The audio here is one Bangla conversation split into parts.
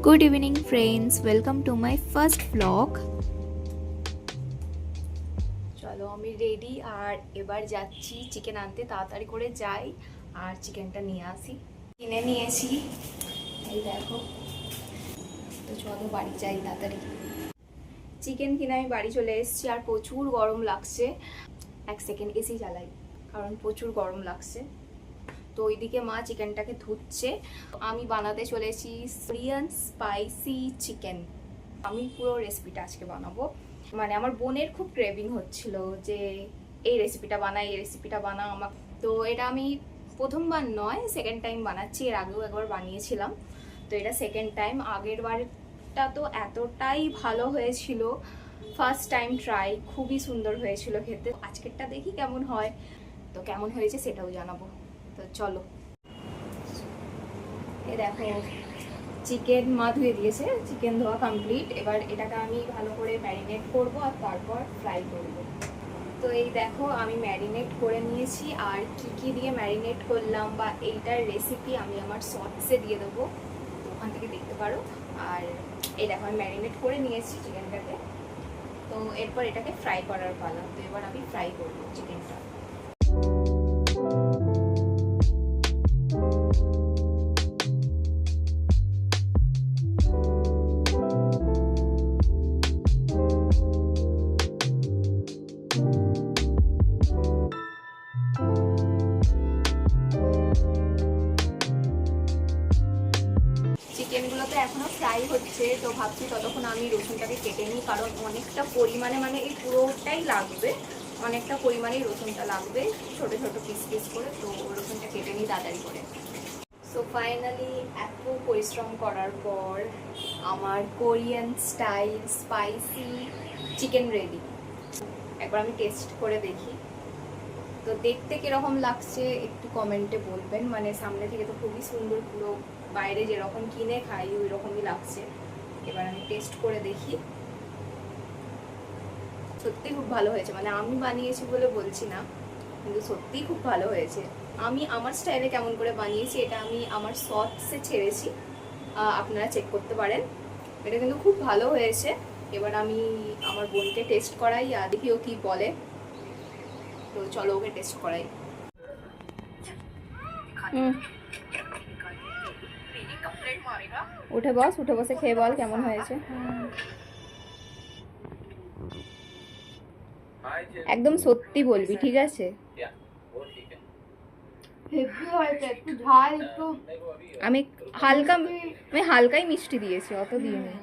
Good evening friends, welcome to my first vlog. চলো আমি রেডি আর এবার যাচ্ছি চিকেন আনতে। তাড়াতাড়ি করে যাই আর চিকেনটা নিয়ে আসি। কিনে নিয়েছি, এই দেখো। তো চলো বাড়ি যাই তাড়াতাড়ি। চিকেন কিনে আমি বাড়ি চলে এসেছি আর প্রচুর গরম লাগছে। এক সেকেন্ড এসি চালাই কারণ প্রচুর গরম লাগছে। তো ওইদিকে মা চিকেনটাকে ধুচ্ছে, আমি বানাতে চলেছি কোরিয়ান স্পাইসি চিকেন। আমি পুরো রেসিপিটা আজকে বানাবো। মানে আমার বোনের খুব ক্রেভিং হচ্ছিল যে এই রেসিপিটা বানা আমাকে। তো এটা আমি প্রথমবার নয়, সেকেন্ড টাইম বানাচ্ছি। এর আগেও একবার বানিয়েছিলাম, তো এটা সেকেন্ড টাইম। আগের বারটা তো এতটাই ভালো হয়েছিল, ফার্স্ট টাইম ট্রাই, খুবই সুন্দর হয়েছিল খেতে। আজকেরটা দেখি কেমন হয়, তো কেমন হয়েছে সেটাও জানাবো। তো চলো, এ দেখো চিকেন মা ধুয়ে দিয়েছে, চিকেন ধোয়া কমপ্লিট। এবার এটাকে আমি ভালো করে ম্যারিনেট করব আর তারপর ফ্রাই করব। তো এই দেখো আমি ম্যারিনেট করে নিয়েছি, আর কি দিয়ে ম্যারিনেট করলাম বা এইটার রেসিপি আমি আমার শর্টসে দিয়ে দেবো, তো ওখান থেকে দেখতে পারো। আর এই দেখো আমি ম্যারিনেট করে নিয়েছি চিকেনটাকে। তো এরপর এটাকে ফ্রাই করার পালা। তো এবার আমি ফ্রাই করবো চিকেনটা। চিকেনগুলো তো এখনো ফ্রাই হচ্ছে, তো ভাবছি ততক্ষণ আমি রসুনটাকে কেটে নিই, কারণ অনেকটা পরিমাণে, মানে এই পুরোটাই লাগবে, অনেকটা পরিমাণেই রসুনটা লাগবে, ছোট ছোট পিস পিস করে। তো রসুনটা কেটে নিই তাড়াতাড়ি করে। সো ফাইনালি এত পরিশ্রম করার পর আমার Korean style spicy chicken ready. একবার আমি টেস্ট করে দেখি, তো দেখতে কিরকম লাগছে একটু কমেন্টে বলবেন। মানে সামনে থেকে তো খুবই সুন্দর, পুরো বাইরে যেরকম কিনে খাই ওই রকমই লাগছে। এবার আমি টেস্ট করে দেখি। সত্যি খুব ভালো হয়েছে, মানে আমি বানিয়েছি বলে বলছি না, কিন্তু সত্যিই খুব ভালো হয়েছে। আমি আমার স্টাইলে কেমন করে বানিয়েছি এটা আমি আমার শর্টসে ছেড়েছি, আপনারা চেক করতে পারেন। এটা কিন্তু খুব ভালো হয়েছে। এবার আমি আমার বোনকে টেস্ট করাই আর দেখি ও কী বলে। তো চলো ওকে টেস্ট করাই। উঠে বস, উঠে বসে খেয়ে বল কেমন হয়েছে। একদম সত্যি বলবি, ঠিক আছে? আমি হালকাই মিষ্টি দিয়েছি, অত দিইনি।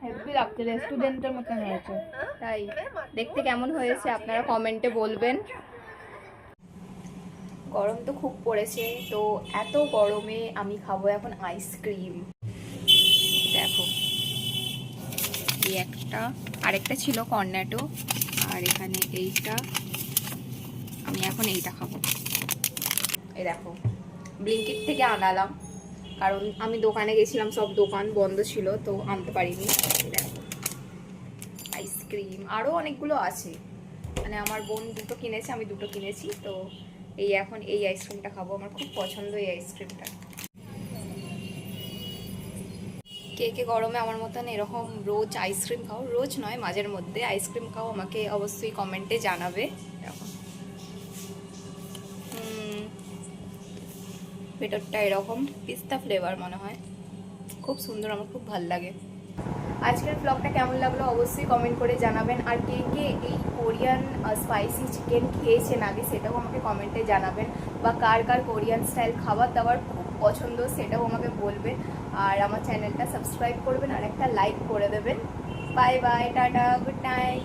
হেভি লাগছে, রেস্টুরেন্টের মতন হয়েছে। তাই দেখতে কেমন হয়েছে আপনারা কমেন্টে বলবেন। গরম তো খুব পড়েছে, তো এত গরমে আমি খাবো এখন আইসক্রিম। দেখো এই একটা, আরেকটা ছিল কর্নেটো, আর এখানে এইটা। আমি এখন এইটা খাবো। এই দেখো ব্লিঙ্কিট থেকে আনালাম, কারণ আমি দোকানে গেছিলাম, সব দোকান বন্ধ ছিল, তো আনতে পারিনি। দেখো আইসক্রিম আরও অনেকগুলো আছে, মানে আমার বোন দুটো কিনেছে, আমি দুটো কিনেছি। তো এই এখন এই আইসক্রিমটা খাবো, আমার খুব পছন্দ এই আইসক্রিমটা। কে কে গরমে আমার মতন এরকম রোজ আইসক্রিম খাও, রোজ নয় মাঝের মধ্যে আইসক্রিম খাও, আমাকে অবশ্যই কমেন্টে জানাবে। এরকম ভেতরটা এরকম পিস্তা ফ্লেভার মনে হয়, খুব সুন্দর, আমার খুব ভালো লাগে। আজকের ব্লগটা কেমন লাগলো অবশ্যই কমেন্ট করে জানাবেন। আর কে কে এই কোরিয়ান স্পাইসি চিকেন খেয়েছেন আগে সেটাও আমাকে কমেন্টে জানাবেন, বা কার কার কোরিয়ান স্টাইল খাবার দাবার খুব পছন্দ সেটাও আমাকে বলবেন। আর আমার চ্যানেলটা সাবস্ক্রাইব করবেন আর একটা লাইক করে দেবেন। Bye bye, tata, good night.